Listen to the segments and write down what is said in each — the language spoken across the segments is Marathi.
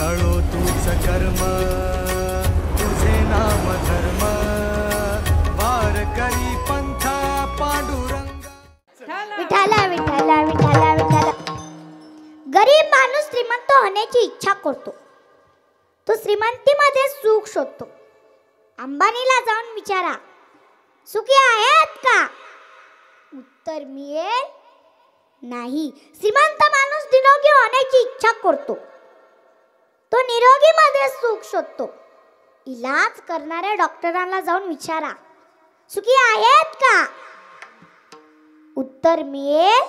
तळो तूच कर्म तुझे नाम धर्म वारकरी पंथा पांडुरंग. विठाला विठाला विठाला विठाला. गरीब माणूस श्रीमंत होण्याची इच्छा करतो. तो श्रीमंतीमध्ये सुख शोधतो. अंबानीला जाऊन विचारा, सुखी आहेत का? उत्तर मिळेल नाही. श्रीमंत माणूस निरोगी होण्याची इच्छा करतो. तो निरोगीमध्ये सुख शोधतो. इलाज करणाऱ्या डॉक्टरांना जाऊन विचारा, सुखी आहेत का? उत्तर मिळेल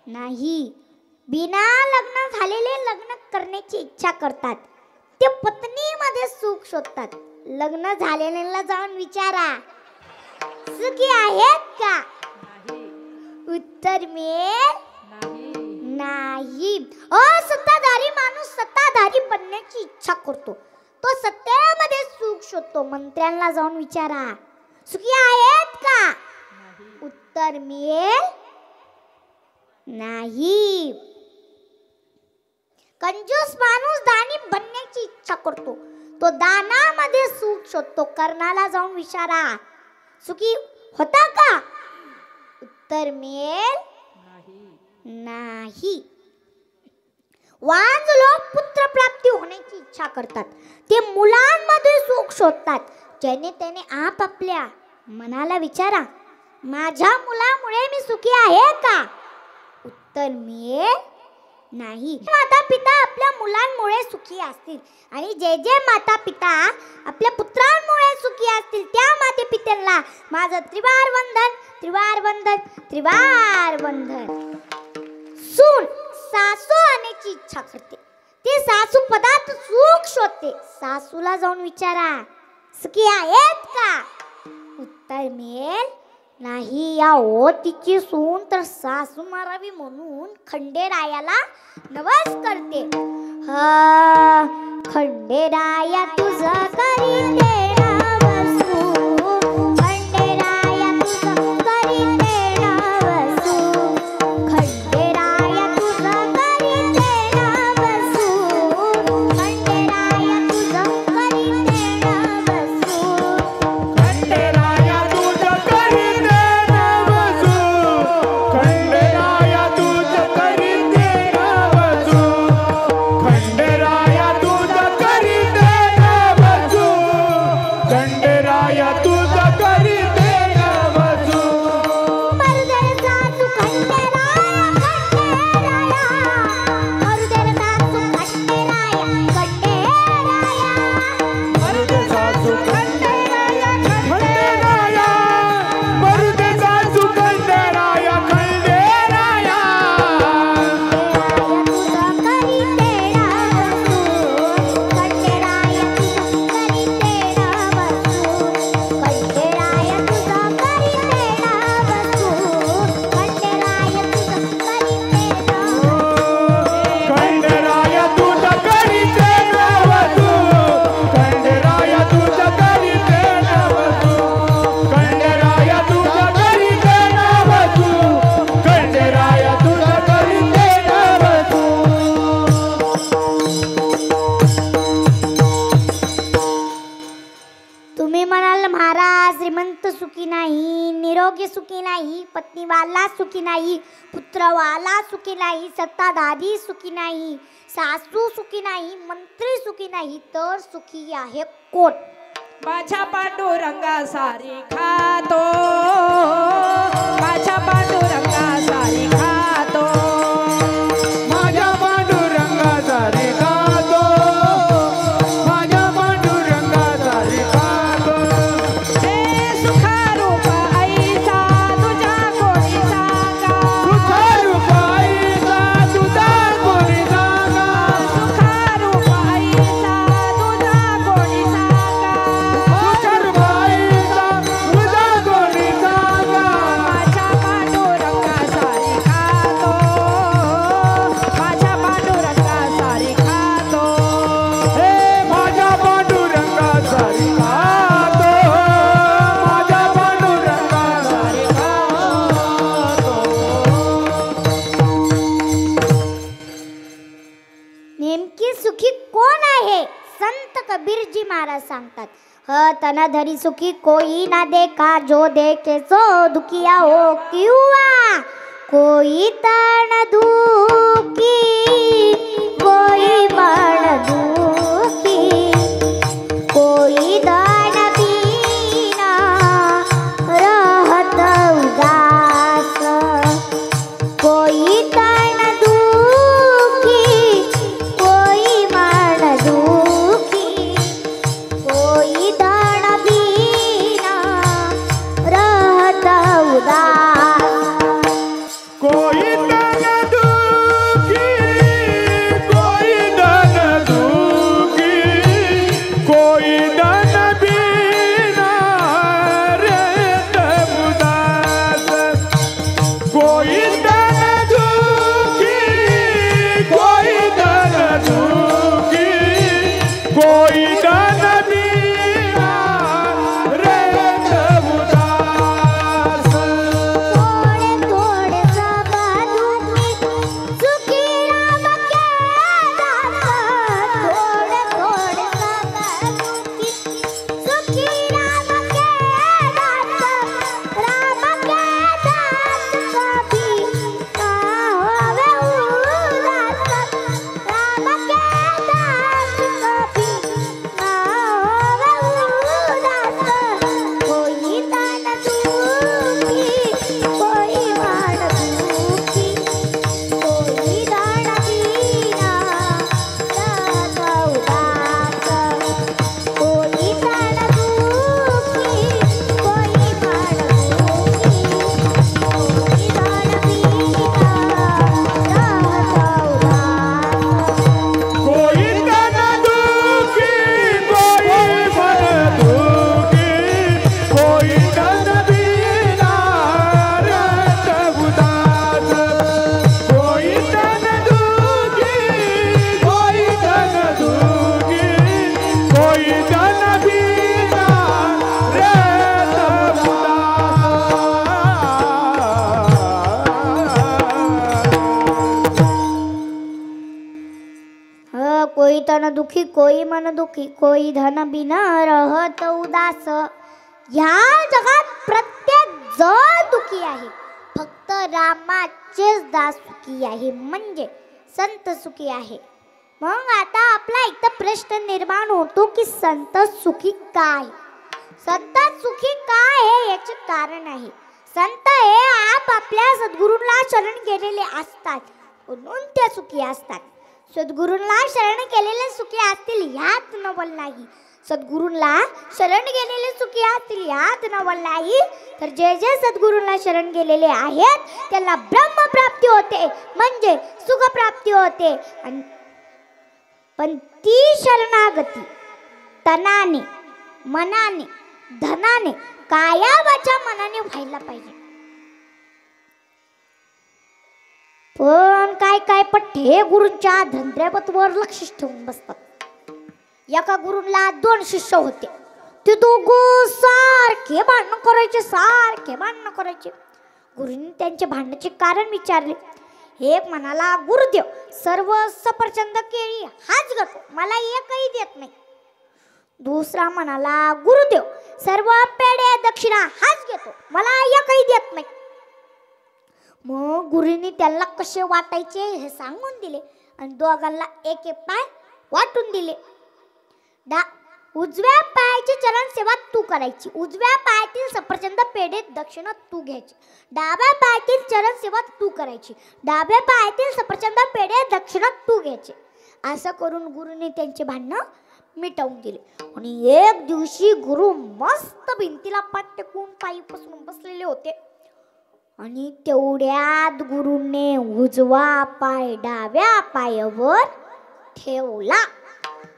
नाही. बिना लग्न झालेले लग्न करण्याची इच्छा करतात. ते पत्नीमध्ये सुख शोधतात. लग्न झालेल्यांना जाऊन विचारा, सुखी आहेत का? उत्तर मिळेल नाही. सत्ताधारी माणूस सत्ताधारी बनण्याची इच्छा करतो. तो सत्तेमध्ये सुख शोधतो. मंत्र्यांना जाऊन विचारा, सुखी आहेत का? उत्तर मिळेल नाही. कंजूस माणूस दानी बनण्याची इच्छा करतो. तो दानामध्ये सुख शोधतो. कर्णाला जाऊन विचारा, सुखी होता का? उत्तर मिळेल नाही. वांज लोक पुत्र प्राप्ती होण्याची इच्छा करतात. ते मुलांमध्ये सुख शोधतात. ज्याने त्याने आपापल्या मनाला विचारा, माझ्या मुलामुळे मी सुखी आहे का? उत्तर मिळेल नाही. माता पिता आपल्या मुलांमुळे सुखी असतील आणि जे जे माता पिता आपल्या पुत्रांमुळे सुखी असतील त्या माते पित्यांना माझं त्रिवार वंदन, त्रिवार वंदन, त्रिवार वंदन. सून सासू आणण्याची इच्छा करते. ती सासू पदात सुख शोधते. सासूला जाऊन विचारा, सुखी आहेत का? उत्तर मिळेल नाही. या तिची सून तर सासू मारावी म्हणून खंडेरायाला नवस करते. खंडेराया तुझं करी देणं वसू, खंडेराया तुझं करी देणं वसू, खंडेराया तुझं करी देणं वसू, खंडेराया तुझं करी देणं वसू, खंडेराया तुझं करी देणं वसू, खंडेराया तुझं करी देणं वसू, खंडेराया तुझं करी देणं वसू, खंडेराया तुझं करी देणं वसू. मरुदेर सासू खंडेराया, खंडेराया, मरुदेर सासू खंडेराया, खंडेराया, मरुदे सासू खंडेराया, खंडेराया, मरुदे सासू खंडेराया, खंडेराया. तुझं करी देणं वसू, खंडेराया तुझं करी देणं वसू, खंडेराया तुझं करी देणं वसू, खंडेराया तुझं करी देणं वसू. खंडेराया तुझं करी देणं वसू, खंडेराया तुझं करी देणं वसू, खंडेराया तुझं करी देणं वसू, खंडेराया तुझं करी देणं वसू. तुम्ही म्हणाल महाराज श्रीमंत सुखी नाही, निरोगी सुखी नाही, पत्नीवाला सुखी नाही, पुत्रवाला सुखी नाही, सत्ताधारी सुखी नाही, सासू सुखी नाही, मंत्री सुखी नाही, तर सुखी आहे कोण? माझ्या पांडुरंगा सारी खातो, माझ्या पांडुरंगा सारी खातो, माझ्या पांडुरंगाचा रे खातो, माझ्या पांडुरंगाचा रे खातो. हे सुखारूप ऐसा तुझ्या कोणी सांगा, सुखरूप आईचा तुझा कोणी सांगा, सुखारूप ऐसा तुझा कोणी सांगा, सुखरूप आईचा तुझा कोणी सांगा. माझ्या पांडुरंगा सुखी कोण आहे? संत कबीरजी महाराज सांगतात, तन धरी सुखी कोई ना देखा, जो देखे सो दुखिया हो किंवा कोई तन दुखी, कोई मन दुखी, कोई दान बिना रहत उदास, कोई तन दुखी, कोई मन दुखी, कोई दान बिना रहत उदास। कोई धन दुखी, कोई धन दुखी, कोई धन बिना रहत उदास। कोई धन दुखी, कोई धन दुखी, कोई धन बिना रहत उदास। थोड़े थोड़े सब दुखी सुखी राम के दास, थोड़े थोड़े सब दुखी सुखी राम के दास, राम के दास कभी ना होवे उदास, राम के दास कभी ना होवे उदास। कोई तन दुखी, कोई मन दुखी, कोई दान बिना रहत उदास, कोई तन दुखी, कोई मन दुखी, कोई दान बिना रहत उदास। कोई तन दुखी, कोई मन दुखी, कोई तन बिना रहत उदास। कोई तन दुखी, कोई तन दुखी, कोई तन बिना रहत उदास। कोई तन दुखी, कोई मन दुखी, कोई धन बिना रहत उदास। ह्या जगात प्रत्येक जण दुखी आहे, फक्त रामाचेच दास सुखी आहे, म्हणजे संत सुखी आहे। मग आता आपला इथं प्रश्न निर्माण होतो की संत सुखी काय? संत सुखी काय आहे याचे कारण आहे। संत हे आपल्या सद्गुरूंना शरण गेलेले असतात, म्हणून ते सुखी असतात। सद्गुरूंना शरण केलेले सुखी असतील ह्यात नवल नाही, सद्गुरूंना शरण गेलेले सुखी असतील ह्यात नवल नाही। तर जे जे सद्गुरूंना शरण गेलेले आहेत त्यांना ब्रह्मप्राप्ती होते, म्हणजे सुखप्राप्ती होते। पण ती शरणागती तनाने, मनाने, धनाने, काया वाचा मनाने व्हायला पाहिजे। पण काय पठ्ठे गुरूंच्या धंद्यापतवर लक्ष ठेवून बसतात। एका गुरूंना 2 शिष्य होते, ते दोघं सारखे भांडण करायचे। गुरूंनी त्यांचे भांडणाचे कारण विचारले। एक म्हणाला, गुरुदेव सर्व सफरचंद केळी हाच घेतो, मला एकही देत नाही। दुसरा म्हणाला, गुरुदेव सर्व पेढे दक्षिणा हाच घेतो, मला एकही देत नाही। मग गुरुंनी त्याला कसे वाटायचे हे सांगून दिले आणि दोघांना एक एक पाय वाटून दिले। उजव्या पायाची चरण सेवा तू करायची, उजव्या पायातील सफरचंद पेढे दक्षिणा तू घ्यायची, डाव्या पायातील चरण सेवा तू करायची, डाव्या पायातील सफरचंद पेढे दक्षिणा तू घ्यायचे। असं करून गुरुने त्यांचे भांडणं मिटवून दिले। आणि एक दिवशी गुरु मस्त भिंतीला पाठ टेकून पायी पसरून बसलेले होते आणि तेवढ्यात गुरुने उजवा पाय डाव्या पायावर ठेवला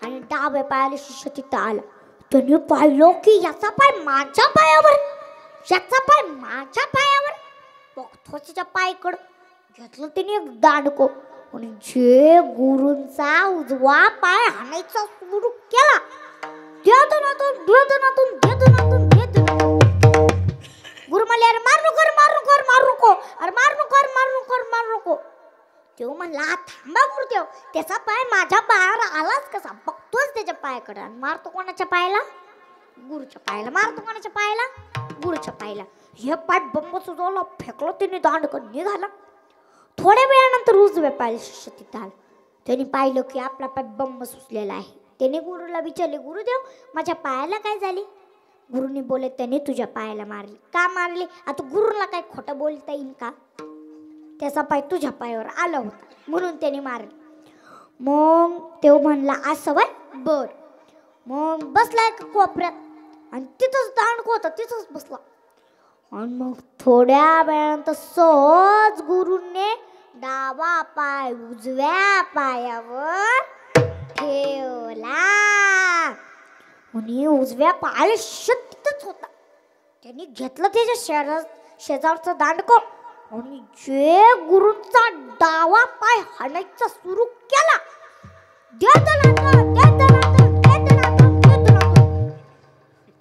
आणि डाव्या पायाला शिष्य तिथं आला। त्याने पाहिलं की याचा पाय माझ्या पायावर, याचा पाय माझ्या पायावर। बघतो त्याच्या पायकडं घेतलं त्याने एक दांडको आणि जे गुरूंचा उजवा पाय हाणायचा सुरू केला, गुरु म्हणले, अरे मार नको, अरे मार नको, अरे मार नको, अरे मार नको, अरे मार नको। तो म्हणला, म्हणला थांबा गुरुदेव, त्याचा पाय माझ्या पायावर आलाच कसा, बघतोच त्याच्या पायाकडे आणि मारतो कोणाच्या पायाला? गुरुच्या पायाला. मारतो कोणाच्या पायाला? गुरुच्या पायाला. हे पाय बंब सुजवला, फेकलो त्याने दांडकन निघाला. थोड्या वेळानंतर उजव्या पायाला शिष्य तिथं आला. त्याने पाहिलं की आपला पाय बंब सुचलेला आहे. त्याने गुरुला विचारले, गुरुदेव माझ्या पायाला काय झाले? गुरुनी बोलले, त्याने तुझ्या पायाला मारले. का मारले? आता गुरुला काय खोटं बोलता येईल का? त्याचा पाय तुझ्या पायावर आला होता म्हणून त्याने मारले. मग तो म्हणला असं वय बर. मग बसला एका कोपऱ्यात आणि तिथंच दांडको होता, तिथंच बसला. आणि मग थोड्या वेळानंतर सहज गुरुने डावा पाय उजव्या पायावर ठेवला आणि उजव्या पायाला तिथंच होता. त्यांनी घेतलं त्याच्या शेजारचं दांडको आणि जे गुरूंचा डावा पाय हाणायचा सुरू केला.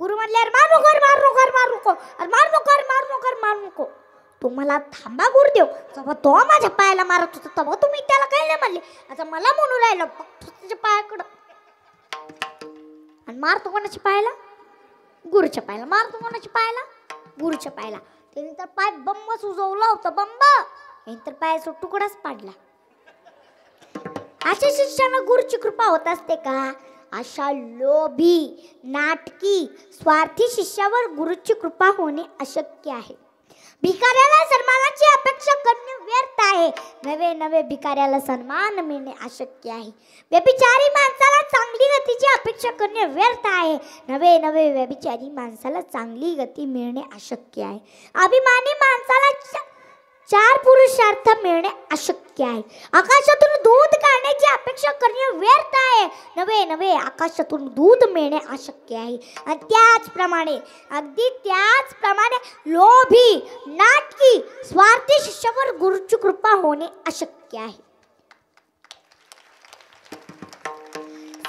गुरु म्हणले, मारू नको. तुम्हाला थांबा गुरुदेव, जेव्हा तो माझ्या पायाला मारत होता तेव्हा तुम्ही त्याला काही नाही म्हणले. आता मला म्हणू राहिलं त्याच्या पायाकडं. आणि मारतो कोणाच्या पायाला? गुरुच्या पायाला. मारतो कोणाच्या पायाला? गुरुच्या पायाला. त्याने तर पाय बंब सुजवला होता, बंब. तर पायाचा तुकडाच पाडला. अशा शिष्याला गुरुची कृपा होत असते का? अशा लोभी, नाटकी, स्वार्थी शिष्यावर गुरुची कृपा होणे अशक्य आहे. भिकाऱ्याला सन्मानाची अपेक्षा करणे व्यर्थ आहे. नवे नवे भिकाऱ्याला सन्मान मिळणे अशक्य आहे. व्यभिचारी माणसाला चांगली गतीची अपेक्षा करणे व्यर्थ आहे. नवे नवे व्यभिचारी माणसाला चांगली गती मिळणे अशक्य आहे. अभिमानी माणसाला चार पुरुषार्थ मिळणे अशक्य आहे. आकाशातून दूध काढण्याची अपेक्षा करणे व्यर्थ आहे. नवे नवे आकाशातून दूध मिळणे अशक्य आहे. आणि त्याचप्रमाणे, अगदी त्याचप्रमाणे लोभी, नाटकी, स्वार्थी शिष्यावर गुरुची कृपा होणे अशक्य आहे.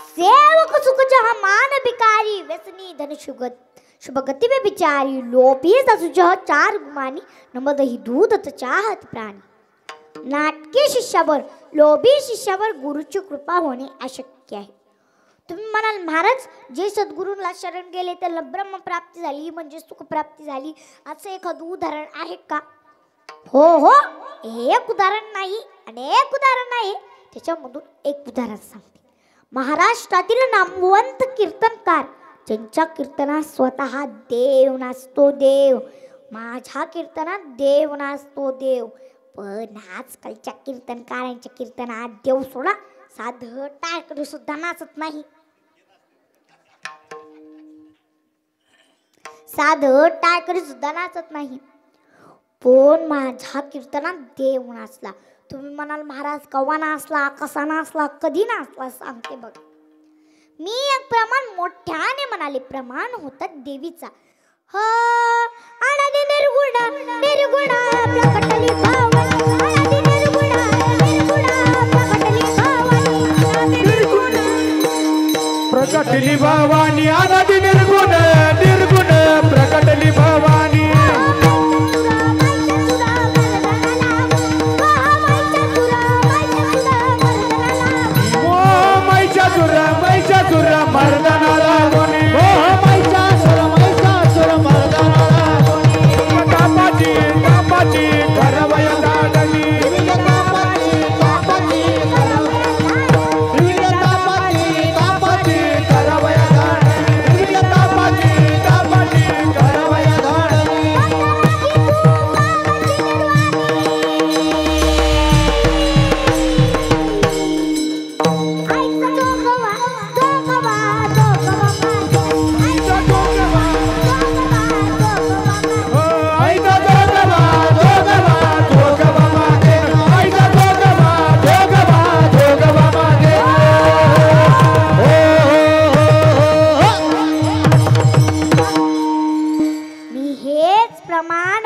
सेवक सुख जहाँ मान भिकारी, व्यसनी धन शुभगति में बिचारी, लोभी ससुजह चार गुमानी, नमदही दूध चाहत प्राणी. नाटकी शिष्यावर, लोभी शिष्यावर गुरुची कृपा होणे अशक्य आहे. तुम्ही म्हणाल, महाराज जे सद्गुरूंना शरण गेले त्याला ब्रह्मप्राप्ती झाली म्हणजे सुखप्राप्ती झाली, असं एखादं उदाहरण आहे का? हो, एक उदाहरण नाही, अनेक उदाहरण आहे. त्याच्यामधून एक उदाहरण सांगते. महाराष्ट्रातील नामवंत कीर्तनकार, ज्यांच्या कीर्तनात स्वतः देव नाचतो देव. माझ्या कीर्तनात देव नाचतो देव. पण आजकालच्या कीर्तनकारांच्या कीर्तनात देव सोडा, साधं टाळकरी सुद्धा नाचत नाही. साधं टाळकरी सुद्धा नाचत नाही. पण माझ्या कीर्तनात देव नाचला. तुम्ही म्हणाल, महाराज कवा नाचला, कसा नाचला, कधी नाचला? सांगते बघ. मी एक प्रमाण मोठ्याने म्हणाले. प्रमाण होता देवीचा. आनंदी निर्गुणा निर्गुणा प्रकटली भावनी, आनंदी निर्गुणा निर्गुणा प्रकटली भावनी, प्रकटली भवानी, आनंदी निर्गुण निर्गुण प्रकटली भवानी. मर्दनाला कोणी, मैचासुर मर्दनाला कोणी. कापाची करवय दाडली, कापाची करवय दाडली, कापाची करवय दाडली.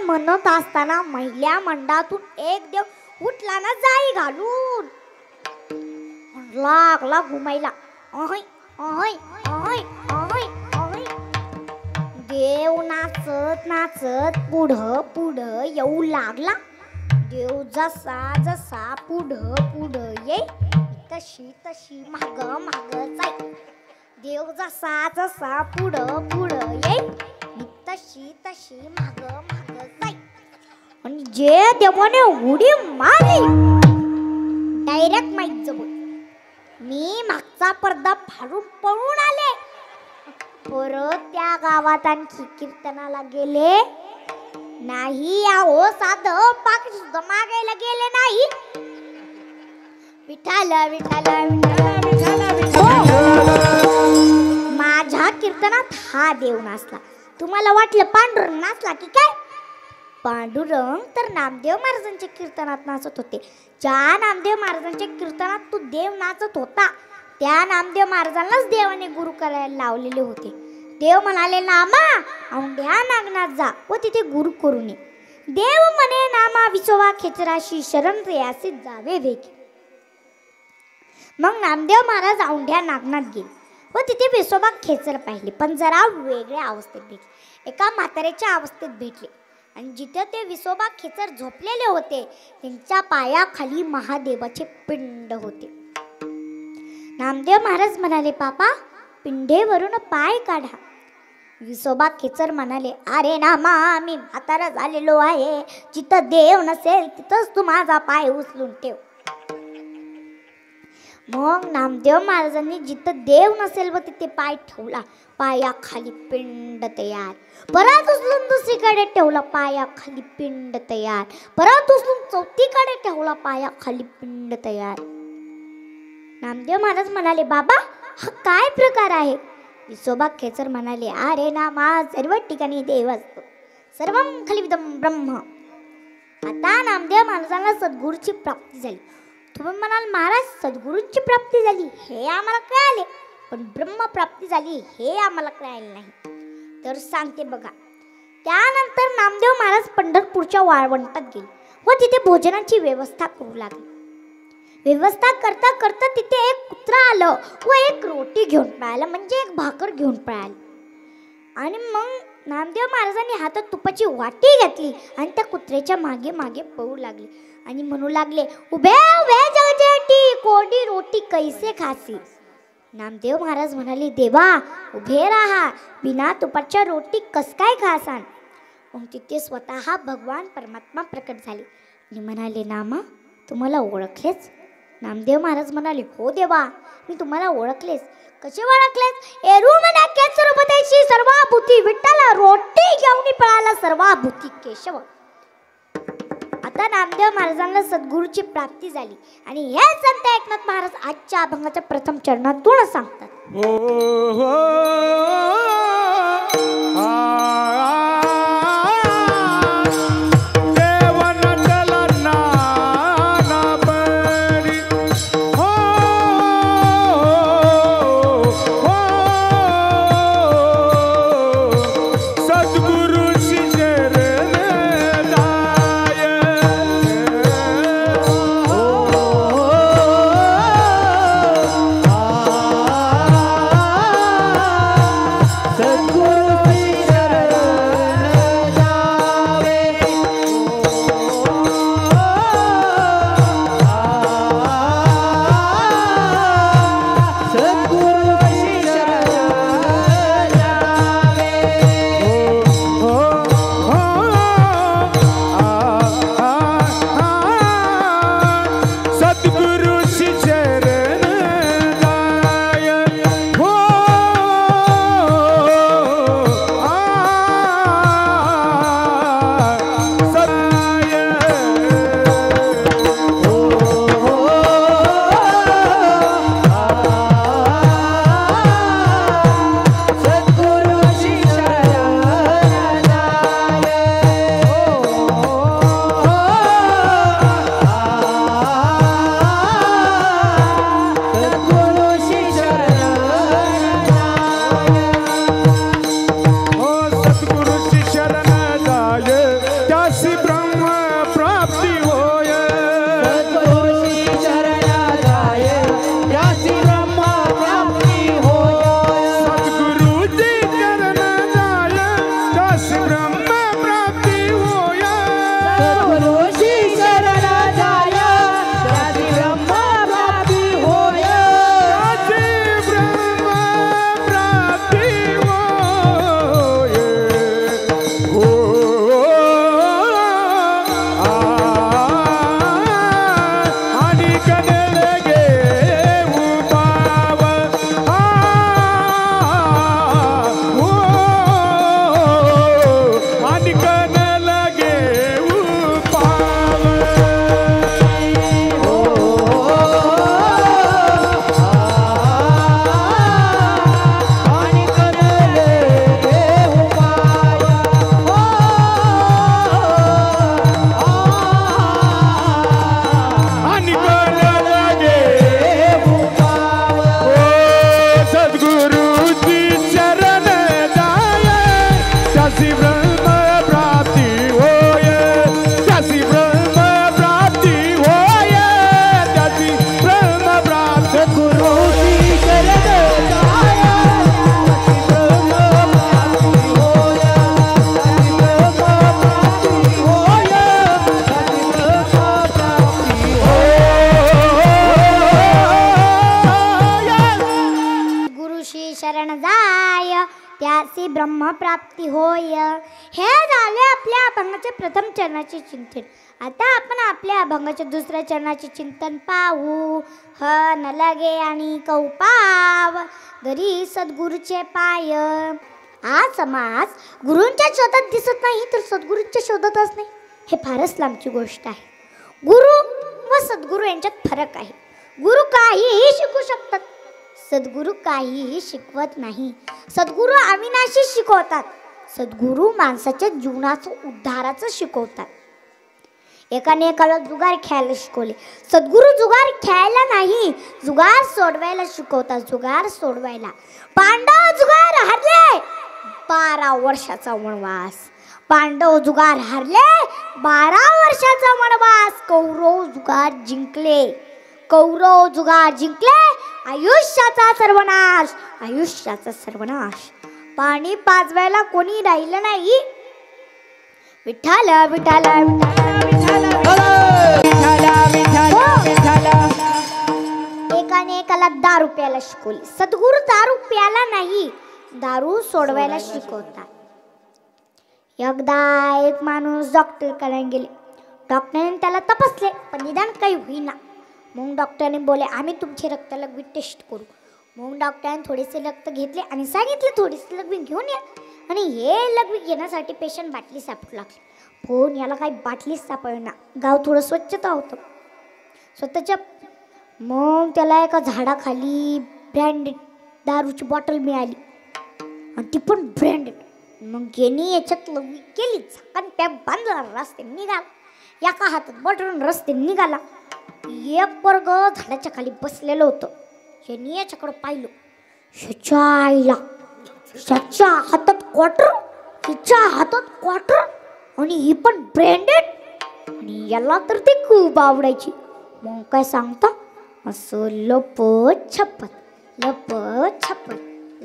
म्हणत असताना महिला मंडळातून एक देव उठला ना जाई घालून, लागला घुमायला. देव नाचत नाचत पुढं पुढं येऊ लागला. देव जसा जसा पुढं पुढं ये तशी तशी माग माग जाई. देव जसा जसा पुढं पुढं ये तशी तशी माग माग जाई. आणि जे देवाने उडी मारली डायरेक्ट माहीत जवळ मी मागचा पडदा फाडून पळून आले. परत त्या गावात आणखी कीर्तनाला गेले नाही. अहो साधं पाक सुद्धा मागायला गेले नाही. विठाल विठाल विठाल माझ्या कीर्तनात हा देव नाचला. तुम्हाला वाटलं पांडुरंग नाचला की काय? पांडुरंग तर नामदेव महाराजांच्या कीर्तनात नाचत होते. ज्या नामदेव महाराजांच्या कीर्तनात तो देव नाचत होता त्या नामदेव महाराजांनाच देवाने गुरु करायला लावलेले होते. देव म्हणाले नामा औंढ्या नागनाथ जा व तिथे गुरु करून ये. देव म्हणे नामा विसोबा खेचराशी शरण रेयासी जावे वेगी. मग नामदेव महाराज औंढ्या नागनाथ गेले व तिथे विसोबा खेचर पाहिले, पण जरा वेगळ्या अवस्थेत भेटले. एका म्हाताऱ्याच्या अवस्थेत भेटले आणि जिथे ते विसोबा खेचर झोपलेले होते त्यांच्या पायाखाली महादेवाचे पिंड होते. नामदेव महाराज म्हणाले पापा पिंडेवरून पाय काढा. विसोबा खेचर म्हणाले अरे नामा मी म्हातारा झालेलो आहे. जिथं देव नसेल तिथंच तू माझा पाय उचलून ठेव. मग नामदेव महाराजांनी जिथं देव नसेल व तिथे पाय ठेवला. पायाखाली पिंड तयार. परत उचलून दुसरीकडे ठेवला. पायाखाली पिंड तयार. परत उचलून चौथीकडे ठेवला. पायाखाली पिंड तयार. नामदेव महाराज म्हणाले बाबा हा काय प्रकार आहे? विसोबा खेचर म्हणाले अरे नामा सर्व ठिकाणी देव असतो. सर्वं खलिदं ब्रह्म. आता नामदेव महाराजांना सद्गुरूची प्राप्ती झाली. तुम्ही म्हणाल महाराज सद्गुरूंची प्राप्ती झाली हे आम्हाला कळाले, पण ब्रह्म प्राप्ती झाली हे आम्हाला कळाले नाही. तर सांगते बघा. त्यानंतर नामदेव महाराज पंढरपूरच्या वाळवंटात गेले व तिथे भोजनाची व्यवस्था करू लागले. व्यवस्था करता करता तिथे एक कुत्रा आलं व एक रोटी घेऊन पळालं, म्हणजे एक भाकर घेऊन पळाली. आणि मग नामदेव महाराजांनी हातात तुपाची वाटी घेतली आणि त्या कुत्र्याच्या मागे मागे पळू लागले आणि म्हणू लागले उभे उभे जगजेटी कोडी रोटी कैसे खासी. नामदेव महाराज म्हणाले देवा उभे राहा, बिना तुपाच्या रोटी कस काय खासान. मग तिथे स्वतः भगवान परमात्मा प्रकट झाले आणि म्हणाले नामा तुम्हाला ओळखलेच? नामदेव महाराज म्हणाले हो देवा मी तुम्हाला ओळखलेच. कसे ओळखलेच? एरू मनाक्या सर्वदेशी सर्वाभूती विठ्ठला रोटी घेऊन पळाला सर्वाभूती केशव. आता नामदेव महाराजांना सद्गुरूची प्राप्ती झाली आणि हे संत एकनाथ महाराज आजच्या अभंगाच्या प्रथम चरणातून सांगतात. शरण जाय त्यासी ब्रह्मप्राप्ती होय. हे झाले आपल्या अभंगाचे प्रथम चरणाचे चिंतन. आता आपण आपल्या अभंगाच्या दुसऱ्या चरणाचे चिंतन पाहू. ह न लगे आणि कौपाव दरी सद्गुरूचे पाय. आज समाज गुरूंच्या शोधात दिसत नाही तर सद्गुरूंच्या शोधातच नाही, हे फारच लांबची गोष्ट आहे. गुरु व सद्गुरू यांच्यात फरक आहे. गुरु काहीही शिकू शकतात, सद्गुरू काहीही शिकवत नाही. सद्गुरू अविनाशी शिकवतात, सद्गुरू माणसाच्या जीवनाचं उद्धाराचं शिकवतात. एकाने एकाला जुगार खेळायला शिकवले, सद्गुरू जुगार खेळायला नाही, जुगार सोडवायला शिकवतात. जुगार सोडवायला पांडव जुगार हरले, 12 वर्षाचा वनवास. पांडव जुगार हरले, 12 वर्षाचा वनवास. कौरव जुगार जिंकले, कौरव जुगार जिंकले, आयुष्याचा सर्वनाश, आयुष्याचा सर्वनाश. पाणी पाजवायला कोणी राहिलं नाही. विठ्ठल विठ्ठल एकाने एकाला दारू प्यायला शिकवली, सद्गुरू दारू प्यायला नाही, दारू सोडवायला शिकवतात. एकदा एक माणूस डॉक्टरकडे गेले. डॉक्टरने त्याला तपासले पण निदान काही होईना. मग डॉक्टरने बोले आम्ही तुमचे रक्त लघवी टेस्ट करू. मग डॉक्टरांनी थोडेसे रक्त घेतले आणि सांगितले थोडीशी लघवी घेऊन या. आणि हे लघवी घेण्यासाठी पेशंट बाटली सापडू लागले. पण याला काही बाटलीच सापडना. गाव थोडं स्वच्छता होतं स्वतःच्या. मग त्याला एका झाडाखाली ब्रँडेड दारूची बॉटल मिळाली आणि ती पण ब्रँडेड. मग यांनी याच्यात लघवी केली, झाकण पॅक बांधला, रस्ते निघाला. एका हातात बॉटल रस्ते निघाला. एक वर्ग झाडाच्या खाली बसलेलं होतं. यांनी याच्याकडं पाहिलं, ह्याच्या आईला, ह्याच्या हातात क्वार्टर, हिच्या हातात क्वार्टर आणि ही पण ब्रँडेड. आणि याला तर ते खूप आवडायची. मग काय सांगता, असं लपत छपत लपत छपत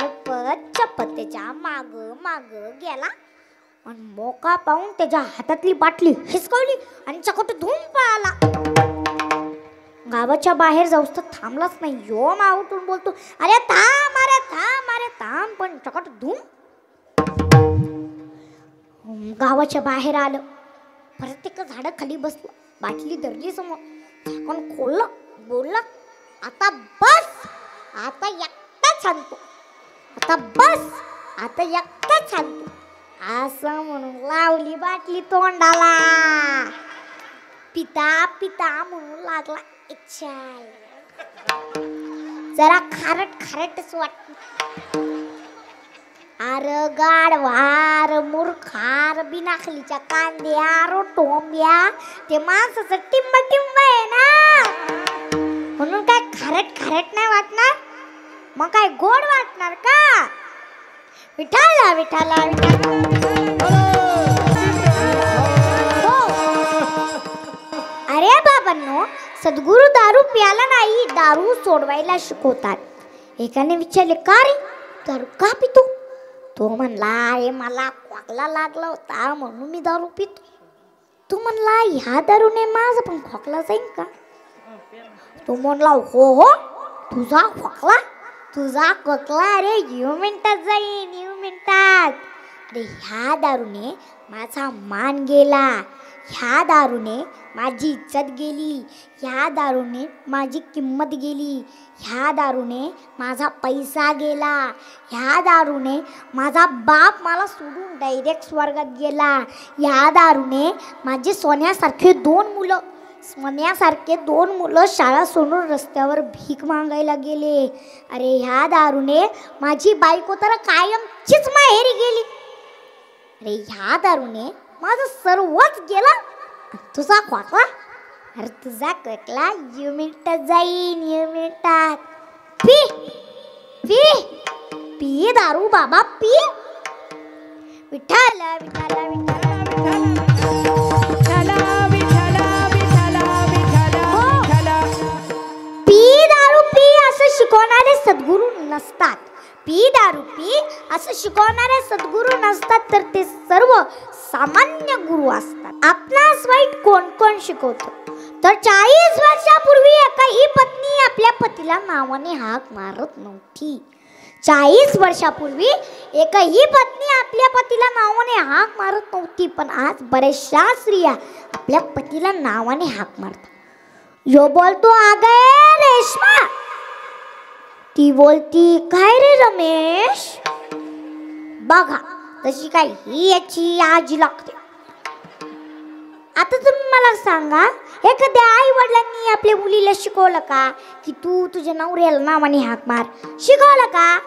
लपत छपत त्याच्या माग माग गेला आणि मोका पाहून त्याच्या हातातली बाटली हिसकावली आणि चकोट धूम पळाला. गावाच्या बाहेर जाऊस तर थांबलाच नाही. यो मा उठून बोलतो, अरे थांब, अरे थांब, अरे थांब, पण चकट धूम. गावाच्या बाहेर आलं. परत एका झाडाखाली बसलं, बाटली धरली समोर, झाकण खोललं, बोललं, आता बस, आता एकटा छानतो, आता बस, आता एकटा छानतो, असं म्हणून लावली बाटली तोंडाला. पिता पिता म्हणून लागला. इच्छा जरा खारट खारटच वाटत. आर गाडवार मूर्खार बिनाखलीच्या कांद्यार टोंब्या, ते माणसाचं टिंब टिंब आहे ना, म्हणून काय खारट खारट नाही वाटणार, मग काय गोड वाटणार का. विठाला विठाला अरे बाबांनो, सद्गुरू दारू प्यायला नाही, दारू सोडवायला शिकवतात. एकाने विचारले, का रे दारू का पितो. तो म्हणला, अरे मला खोकला लागला होता म्हणून मी दारू पितो. तो म्हणला, ह्या दारूने माझा पण खोकला जाईल का. तो म्हणला, हो हो, तुझा खोकला अरे 1 मिनिटात जाईन, 1 मिनिटात. अरे ह्या दारूने माझा मान गेला, ह्या दारूने माझी इज्जत गेली, ह्या दारूने माझी किंमत गेली, ह्या दारूने माझा पैसा गेला, ह्या दारूने माझा बाप मला सोडून डायरेक्ट स्वर्गात गेला, ह्या दारूने माझे सोन्यासारखे 2 मुलं शाळा सोडून रस्त्यावर भीक मागायला गेले. अरे ह्या दारूने माझी बायको तर कायमचीच माहेरी गेली. अरे ह्या दारूने माझं सर्वच गेलं. तुझा खोकला, अरे तुझा खोकला 1 मिनिटात जाईन, 1 मिनिटात. पी पी पी दारू बाबा पी. विठ्ठल विठ्ठल पी दारू पी असं शिकवणारे सद्गुरू नसतात. पी दारू पी असं शिकवणारे सद्गुरू नसतात, तर ते सर्व सामान्य गुरु असतात. आपणास वाईट कोण कोण शिकवतो, तर 40 वर्षापूर्वी एकाही पत्नी आपल्या पतीला नावाने हाक मारत नव्हती. 40 वर्षापूर्वी एकही पत्नी आपल्या पतीला नावाने हाक मारत नव्हती, पण आज बऱ्याचशा स्त्रिया आपल्या पतीला नावाने हाक मारतात. यो बोलतो अगे रेश्मा, ती बोलती काय रे रमेश. बघा तशी काय ही याची आजी लागते. आता तुम्ही मला सांगा, एखाद्या आई वडिलांनी आपल्या मुलीला शिकवलं का की तू तुझ्या नवऱ्याला नावाने हाक मार? शिकवलं का?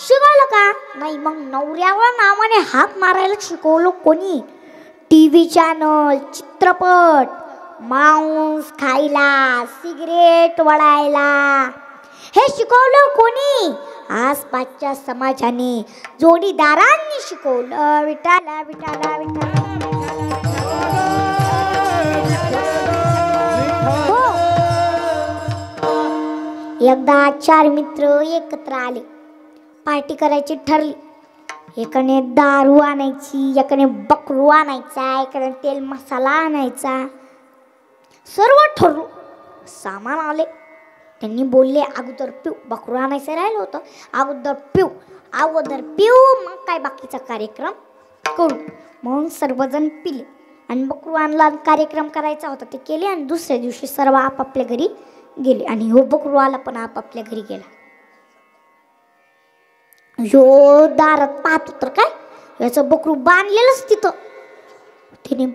शिकवलं का नाही. मग नवऱ्याला नावाने हाक मारायला शिकवलं कोणी? TV चॅनल, चित्रपट, मांस खायला, सिगरेट वळायला, हे शिकवलं कोणी? आसपासच्या समाजाने, जोडीदारांनी शिकवलं. विठाला विठाला विठाला. हो. एकदा 4 मित्र एकत्र आले, पार्टी करायची ठरली. एकाने दारू आणायची, एकाने बकरू आणायचा, एकाने तेल मसाला आणायचा. सर्व ठरलो, सामान आले. त्यांनी बोलले अगोदर पिऊ, बकरू आणायचं राहिलं होतं, अगोदर पिऊ मग काय बाकीचा कार्यक्रम करू. म्हणून सर्वजण पिले आणि बकरू आणला. कार्यक्रम करायचा होता ते केले आणि दुसऱ्या दिवशी सर्व आपापल्या घरी गेले. आणि हो बकरू आला पण आपापल्या घरी गेला. यो दारात पाहतो तर काय, याचं बकरू बांधलेलंच तिथं. तिने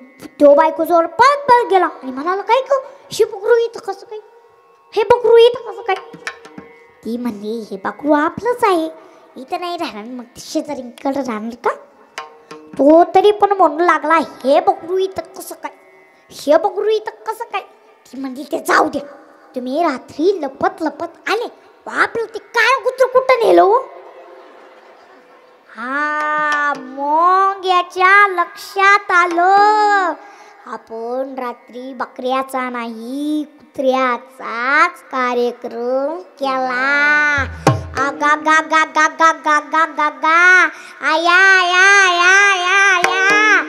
तो बायकोजवळ पळत पळत गेला आणि म्हणाला काय गं, हे बकरू इथं कसं काय, हे बकरू इथं कसं काय? ती म्हणली हे बकरू आपलंच आहे, इथं नाही राहणार. मग ते शेजारीकडे राहणार का? तो तरी पण म्हणू लागला हे बकरू इथं कसं काय, हे बकरू इथं कसं काय? ती म्हणली ते जाऊ द्या, तुम्ही रात्री लपत लपत आले, आपलं ते काय कुत्र कुठं नेलं? हा, मग याच्या लक्षात आलं आपण रात्री बकऱ्याचा नाही कुत्र्याचाच कार्यक्रम केला. आगा गा गा गा गा गा गा गा गा आया या या या या.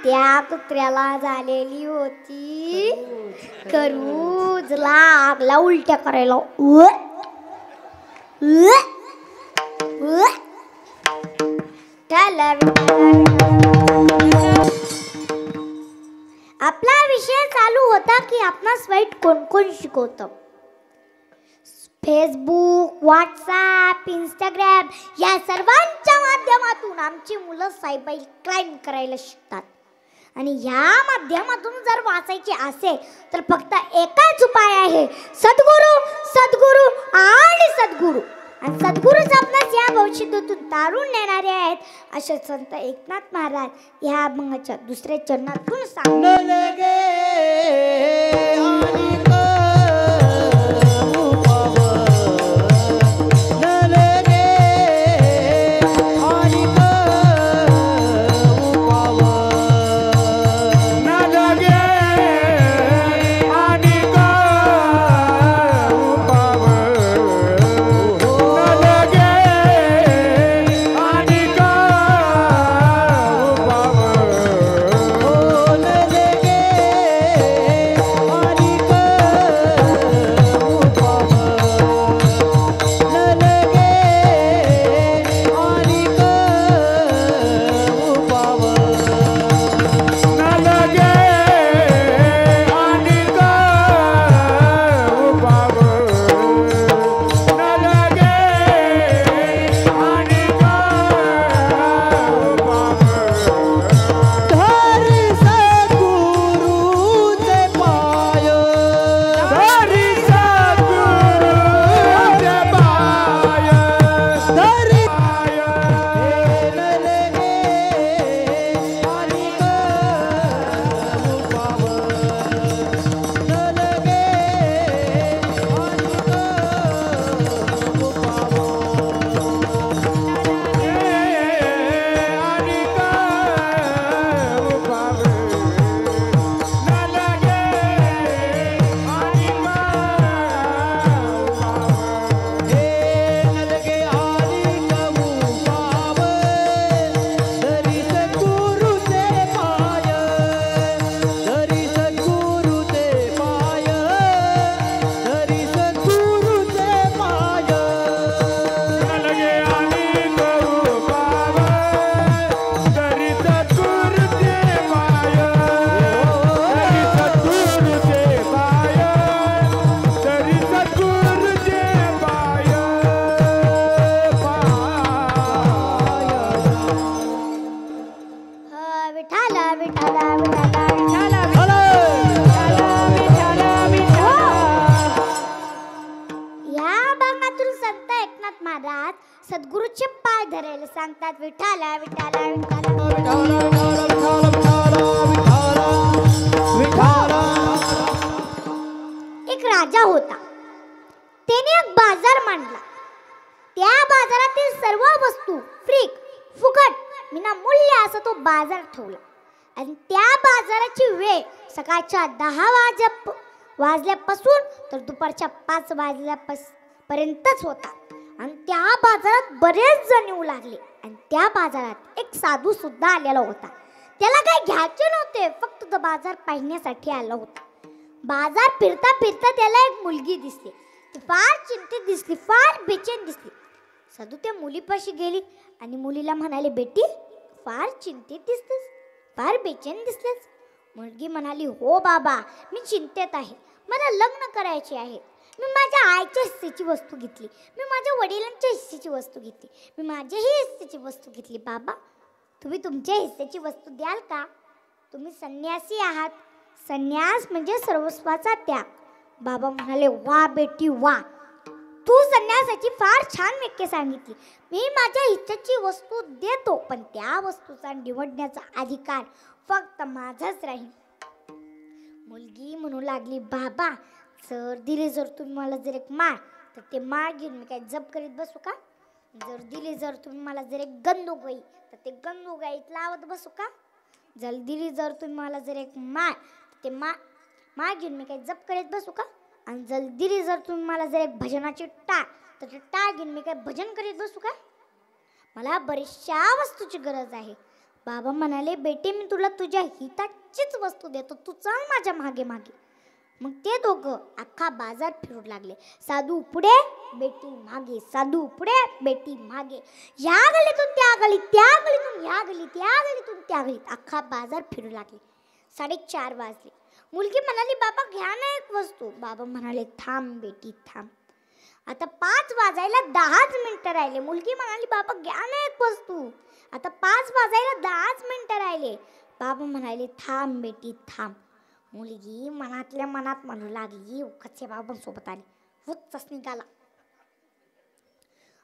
त्या कुत्र्याला झालेली होती करूजला आगला उलट्या करायला. आपला विषय चालू होता की आपणास वाईट कोण कोण शिकवतं. फेसबुक, व्हॉट्सॲप, इंस्टाग्राम या सर्वांच्या माध्यमातून आमची मुलं सायबर क्राईम करायला शिकतात. आणि ह्या माध्यमातून जर वाचायचे असेल तर फक्त एकच उपाय आहे, सद्गुरू सद्गुरू आणि सद्गुरू. आणि सद्गुरूच आपणास या भविष्यातून तारून नेणारे आहेत असे संत एकनाथ महाराज ह्या अभंगाच्या दुसऱ्या चरणातून सांगतात. सद्गुरूचे पाय धरायला सांगतात. विठाला विठाला विठाला. एक राजा होता. त्याने एक बाजार मांडला. त्या बाजारातील सर्व वस्तू फ्री फुकट विनामूल्य असा तो बाजार ठेवला. आणि त्या बाजाराची वेळ सकाळच्या 10 वाजल्यापासून तर दुपारच्या 5 वाजल्यापर्यंतच होता. आणि त्या बाजारात बरेच जण येऊ लागले. आणि त्या बाजारात एक साधू सुद्धा आलेला होता. त्याला काही घ्यायचे नव्हते, फक्त तो बाजार पाहण्यासाठी आला होता. बाजार फिरता फिरता त्याला एक मुलगी दिसली. ती फार चिंतित दिसली, फार बेचैन दिसली. साधू त्या मुलीपाशी गेली आणि मुलीला म्हणाले, बेटी फार चिंतित दिसतेस, फार बेचैन दिसतेस. मुलगी म्हणाली, हो बाबा, मी चिंतेत आहे. मला लग्न करायचे आहे. मी माझ्या आईच्या हिस्सेची वस्तू घेतली, मी माझ्या वडिलांच्या हिस्सेची वस्तू घेतली, मी माझ्याही हिस्सेची वस्तू घेतली. बाबा, तुम्ही तुमच्या हिस्सेची वस्तू द्याल का? तुम्ही संन्यासी आहात. संन्यास म्हणजे सर्वस्वाचा त्याग. बाबा म्हणाले, वा बेटी वा, तू संन्यासाची फार छान व्याख्या सांगितली. मी माझ्या हिस्सेची वस्तू देतो, पण त्या वस्तूचा निवडण्याचा अधिकार फक्त माझाच राहील. मुलगी म्हणू लागली, बाबा जर दिले, जर तुम्ही मला जर एक माळ, तर ते माळ घेऊन मी काय जप करीत बसू का? जर दिले, जर तुम्ही मला जर एक गंधुगाई, तर ते गंधुगाईत लावत बसू का? जर दिली, जर तुम्ही मला जर एक माळ, तर ते माळ घेऊन मी काय जप करीत बसू का? आणि जर दिली, जर तुम्ही मला जर एक भजनाची टाळ, तर ते टाळ घेऊन मी काय भजन करीत बसू का? मला बऱ्याचशा वस्तूची गरज आहे. बाबा म्हणाले, बेटे मी तुला तुझ्या हिताचीच वस्तू देतो, तू चल माझ्या मागे मागे. मग ते दोघं अख्खा बाजार फिरू लागले. साधू पुढे, बेटी मागे, साधू पुढे, बेटी मागे. या गलीतून त्या गलीत, त्या गलीतून या गलीत, त्या गलीतून त्या गलीत अख्खा बाजार फिरू लागले. 4:30 वाजले. मुलगी म्हणाली, बाबा घ्या ना एक वस्तू. बाबा म्हणाले, थांब बेटी थांब, आता 5 वाजायला 10 मिनिटं राहिले. मुलगी म्हणाली, बाबा घ्या ना एक वस्तू. आता 5 वाजायला 10 मिनिटं राहिले. बाबा म्हणाले, थांब बेटी थांब. मुलगी मनातल्या मनात म्हणू लागली, कच्चे बाबांसोबत आली, हुच्चच निघाला.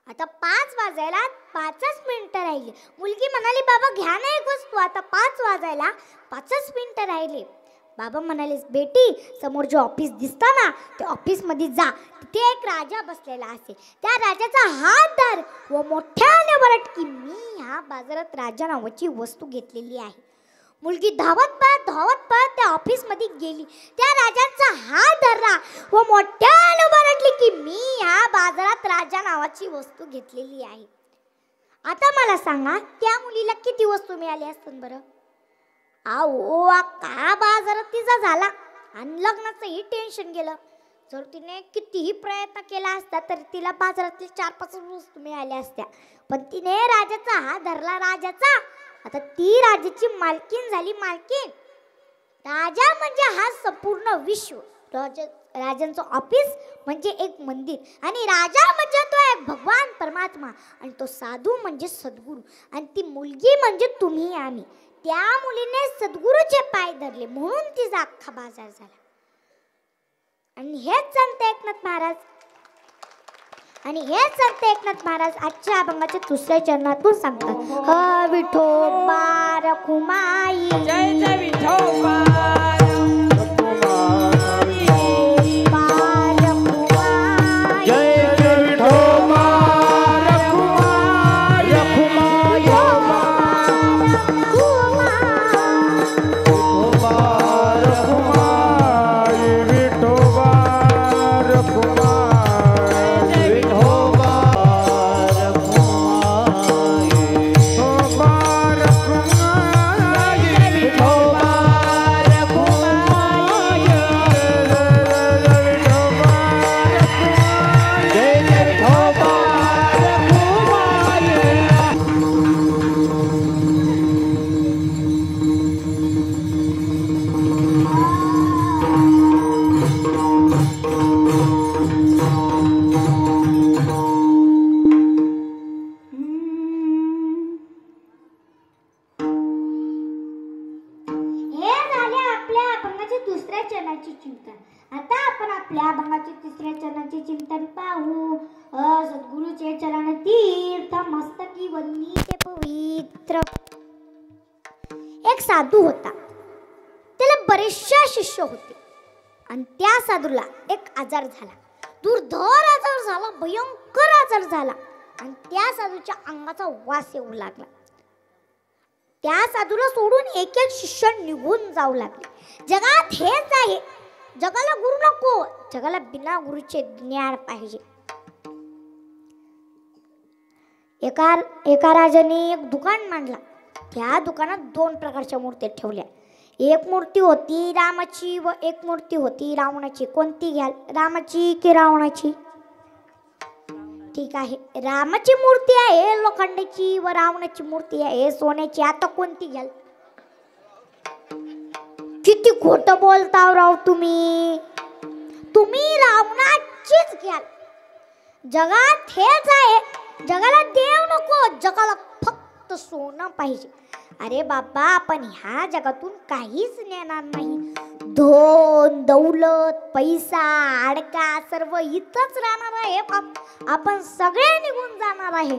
आता 5 वाजायला 5च मिनिटं राहिली. मुलगी म्हणाली, बाबा घ्या ना एक वस्तू. आता 5 वाजायला 5च मिनिटं राहिले. बाबा म्हणाले, बेटी समोर जे ऑफिस दिसतं ना, त्या ऑफिसमध्ये जा. तिथे एक राजा बसलेला असेल. त्या राजाचा हात धर व मोठ्याने वरड की मी ह्या बाजारात राजा नावाची वस्तू घेतलेली आहे. मुलगी धावत पळत त्या ऑफिसमध्ये गेली. त्या राजाचा हात धरला व मोठ्याने वरडली की मी ह्या बाजारात राजा नावाची वस्तू घेतलेली आहे. आता मला सांगा, त्या मुलीला किती वस्तू मिळाली असतील बरं? आओ, का बाजारात तिचा झाला आणि लग्नाचंही टेन्शन गेलं. जर तिने कितीही प्रयत्न केला असता तर तिला बाजारातील 4-5 वस्तू मिळाल्या असत्या. पण तिने राजाचा हात धरला, राजाचा. आता ती राजाची मालकीन झाली, मालकीन. राजा म्हणजे हा संपूर्ण विश्व. राजांचं ऑफिस म्हणजे एक मंदिर आणि राजा म्हणजे तो एक भगवान परमात्मा आणि तो साधू म्हणजे सद्गुरू आणि ती मुलगी म्हणजे तुम्ही आम्ही. त्या मुलीने सद्गुरूचे पाय धरले म्हणून तिचा अख्खा बाजार झाला. आणि हेच सांगते एकनाथ महाराज, आणि हेच सांगते एकनाथ महाराज आजच्या अभंगाच्या 2ऱ्या चरणातून सांगतात. ह विठोबा रखुमाई, जय जय विठोबा. विठोबा ती वन्नी ते पवित्र. एक साधू होता, त्याला बरेचशा शिष्य होते आणि त्या साधूला एक आजार झाला, दुर्धर आजार झाला, भयंकर आजार झाला आणि त्या साधूच्या अंगाचा वास येऊ लागला. त्या साधूला सोडून एक एक शिष्य निघून जाऊ लागले. जगात हेच आहे, जगाला गुरु नको, जगाला बिना गुरुचे ज्ञान पाहिजे. एका राजाने एक दुकान मांडला. त्या दुकानात 2 प्रकारच्या मूर्त्या ठेवल्या. एक मूर्ती होती रामाची व एक मूर्ती होती रावणाची. कोणती घ्याल, रामाची की रावणाची? ठीक आहे, रामाची मूर्ती आहे लोखंडाची व रावणाची मूर्ती आहे सोन्याची. आता कोणती घ्याल? किती खोटं बोलता राव तुम्ही. तुम्ही रावणाचीच घ्याल. जगात हेच आहे, जगाला देव नको, जगाला फक्त सोनं पाहिजे. अरे बाबा, आपण ह्या जगातून काहीच नेणार नाही. धन दौलत पैसा अडका सर्व इथंच राहणार आहे. आपण सगळे निघून जाणार आहे.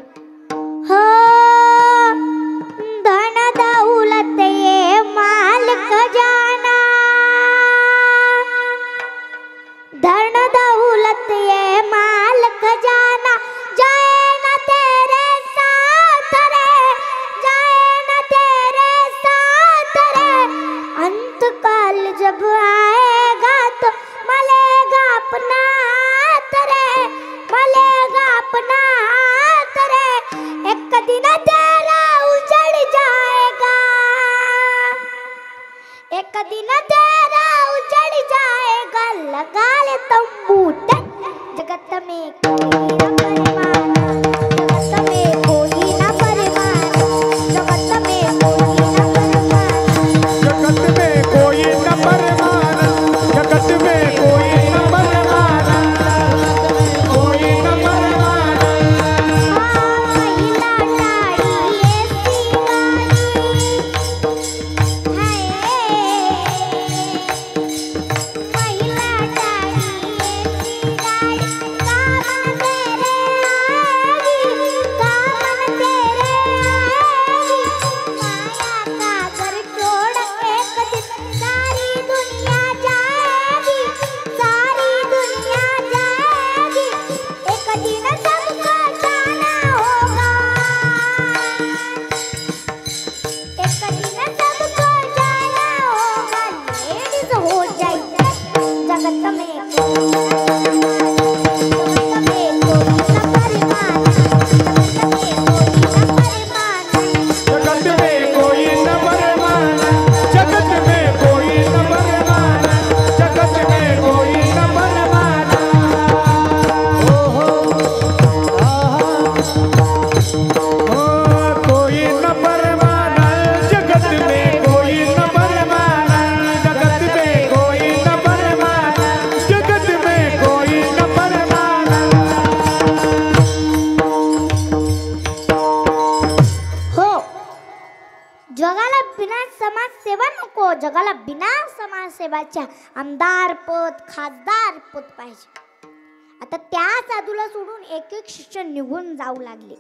धन दौलत ये माल खजाना, धन दौलत ये माल खजाना, जाए न तेरे साथ रे, जाए न तेरे साथ रे, अंत काल जब आएगा तो मलेगा अपना हाथ रे, मलेगा अपना हाथ रे, एक दिन तेरा उजड़ जाएगा, एक दिन तेरा उजड़ जाएगा, लगा ले तंबू जगत में कोई न परवाना, जगत में कोई न परवाना, जगत में कोई न परवाना, जगत में कोई न परवाना, जगत में कोई न परवाना, कोई न परवाना. महिला लाड़ी ऐसी गाड़ी, महिला लाड़ी ऐसी गाड़ी, कामन तेरे आएगी, कामन तेरे आएगी, माया का घर छोड़ एक दिन सारी दुनिया जाएगी, सारी दुनिया जाएगी, एक दिन सबको जाना होगा, एक दिन सबको जाना होगा. लेडीज हो जाइए जगत में कोई न परवाना, जगत में कोई न परवाना, जगत में कोई न परवाना. कोई न परवाना, जगत में कोई न परवाना, जगत में कोई न परवाना, जगत में कोई न परवाना. हो, जगाला बिना समाजसेवा नको, जगाला बिना समाजसेवाच्या आमदार पद खासदार पद पाहिजे. आता त्या साधूला सोडून एक एक शिष्य निघून जाऊ लागले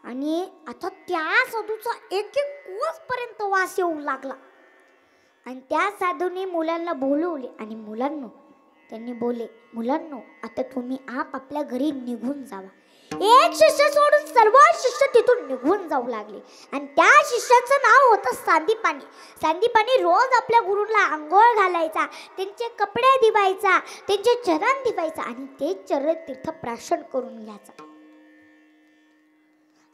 आणि आता त्या साधूचा एक एक कोसपर्यंत वास येऊ लागला. आणि त्या साधूने मुलांना बोलवले आणि त्यांनी बोले, मुलांनो आता तुम्ही आपापल्या घरी निघून जावा. एक शिष्य सोडून सर्व शिष्य तिथून निघून जाऊ लागले आणि त्या शिष्याचं नाव होतं सांदीपानी. सांदीपानी रोज आपल्या गुरूला आंघोळ घालायचा, त्यांचे कपडे धुवायचा, त्यांचे चरण धुवायचा आणि ते चरण तीर्थ प्राशन करून घ्यायचा.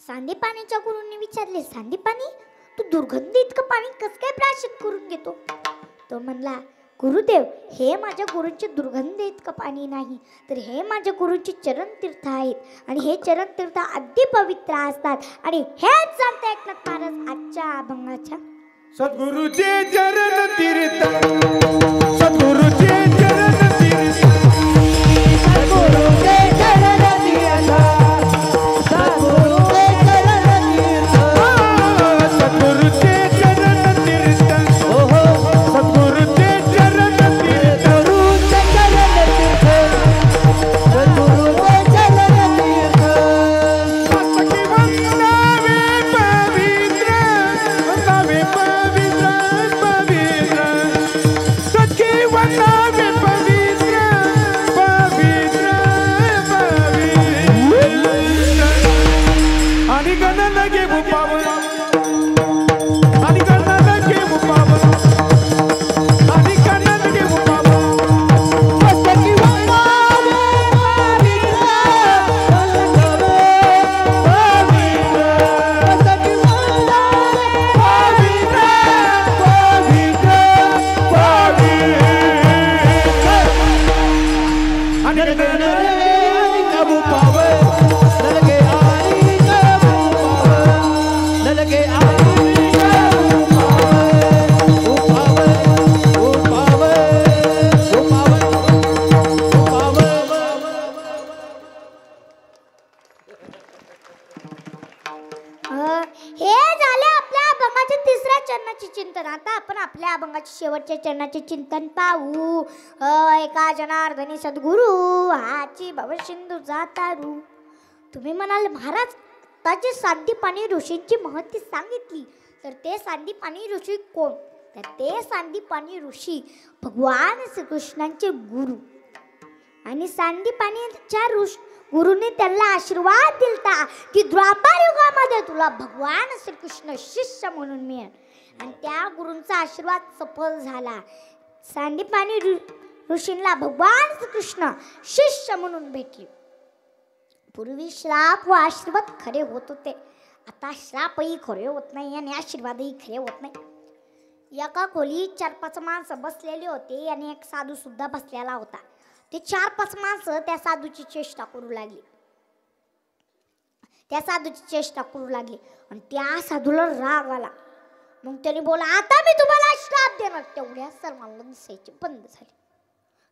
सांदीपानीच्या गुरूंनी विचारले, सांदीपानी तू दुर्गंधी इतकं पाणी कसं काय प्राशन करून घेतो? तो म्हणला, गुरुदेव हे माझ्या गुरूंचे दुर्गंध इतकं पाणी नाही, तर हे माझ्या गुरूंचे चरण तीर्थ आहेत आणि हे चरण तीर्थ अगदी पवित्र असतात. आणि हेच सांगता एकनाथ महाराज आजच्या अभंगाच्या. सद्गुरुचे चरण तीर्थ, सद्गुरुचे चरण तीर्थ, सद्गुरुचे चरण तीर्थ, सद्गुरुचे चरण तीर्थ, सद्गुरुचे चरण तीर्थ, सद्गुरुचे चरण तीर्थ, सद्गुरुचे चरण तीर्थ, सद्गुरुचे चरण तीर्थ. आणि गण लगे उपाव आणि गण लगे उपाव आणि गण लगे उपाव मस्तकी वंदावे मस्तकी आणि गण कबू पावे लगे आई कबू पावे लगे आई कबू पावे ओ पावे ओ पावे हे झाले आपल्या अभंगाच्या तिसऱ्या चरणाचे चिंतन. आता आपण आपल्या अभंगाच्या शेवटच्या चरणाचे चिंतन पाहू. एका जनार्दनी सद्गुरु हाची भवसिंधू जातारू. तुम्ही म्हणाल महाराज आताचे सांदीपानी ऋषींची महती सांगितली, तर ते सांदीपानी ऋषी कोण? तर ते सांदीपानी ऋषी भगवान श्रीकृष्णांचे गुरु. आणि सांदीपानीच्या गुरुने त्यांना आशीर्वाद दिलता की द्वापार युगामध्ये तुला भगवान श्रीकृष्ण शिष्य म्हणून मिळेल. आणि त्या गुरूंचा आशीर्वाद सफल झाला. सांदीपानी ऋषींना भगवान श्रीकृष्ण शिष्य म्हणून भेटले. पूर्वी श्राप व आशीर्वाद खरे होत होते, आता श्रापही खरे होत नाही आणि आशीर्वादही खरे होत नाही. एका खोलीत 4-5 माणसं बसलेली होती आणि एक साधू सुद्धा बसलेला होता. ते 4-5 माणसं त्या साधूची चेष्टा करू लागली. आणि त्या साधूला राग आला. मग त्याने बोला, आता मी तुम्हाला श्राप देणार. तेवढ्या सर्वांना दिसायचे बंद झाले.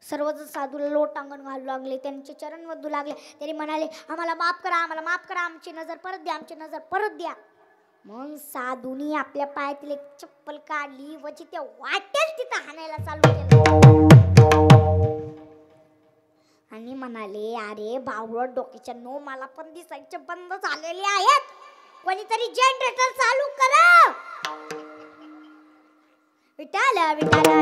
सर्वजण साधूला लोटांगण घालू लागले, त्यांचे चरण वधू लागले. त्यांनी म्हणाले, आम्हाला माफ करा, आम्हाला माफ करा, आमची नजर परत द्या, आमची नजर परत द्या. मग साधूनी आपल्या पायातील एक चप्पल काढली व जिथे वाटेल तिथं हाणायला चालू केलं. आणि म्हणाले, अरे बावळट डोक्याच्या नो, मला पण दिसायचे बंद झालेले आहेत, कोणीतरी जनरेटर चालू करा. विठाला विठाला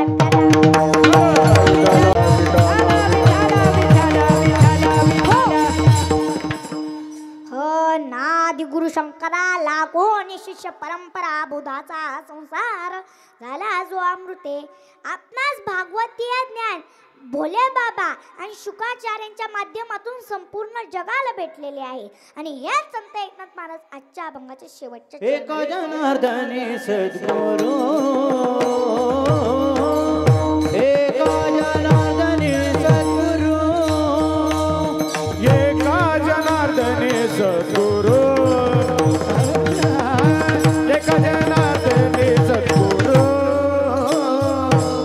नादी गुरु शंकरा लागो आणि शिष्य परंपरा बुधाचा संसार झाला जो अमृते. आपणास भागवतीय ज्ञान भोले बाबा आणि शुकाचार्यांच्या माध्यमातून संपूर्ण जगाला भेटलेले आहे. आणि हेच संत एकनाथ महाराज आजच्या अभंगाच्या शेवटच्या एका जनार्दनी सद्गुरु एका जनार्दनी सद्गुरु एका जनार्दनी सद्गुरु एका जनार्दनी सद्गुरु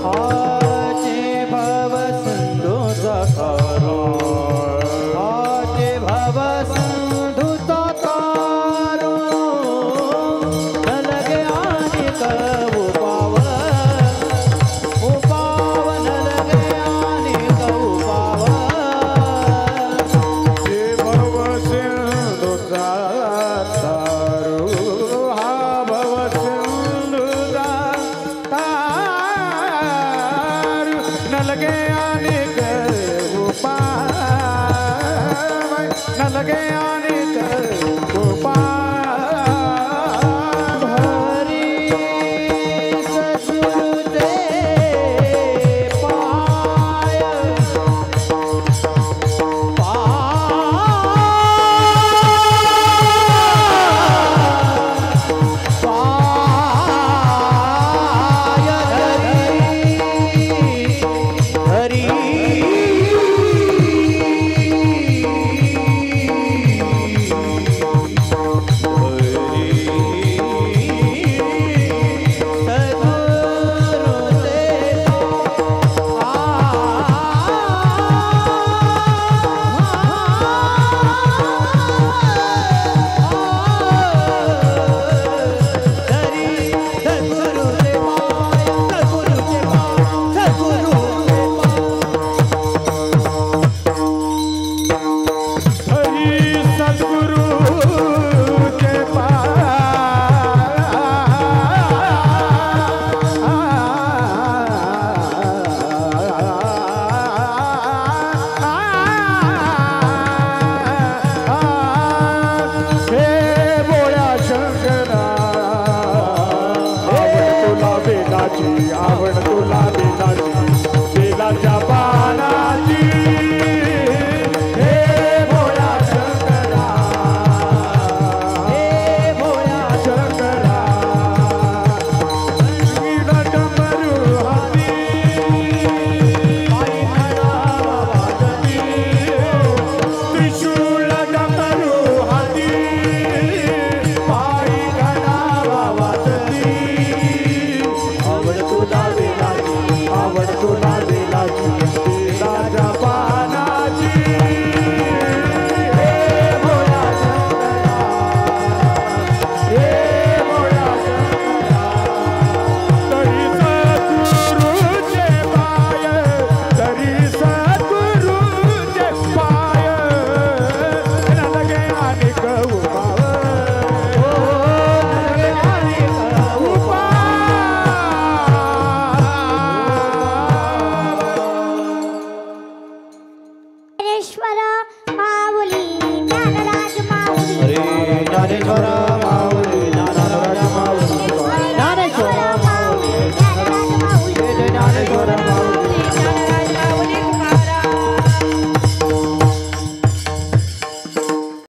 आचे भव सिंधूचा तारो आचे भव सिंधूचा तारो न लगे आणि कबू पाव न लगे आणि कबू पाव हे भव सिंधूचा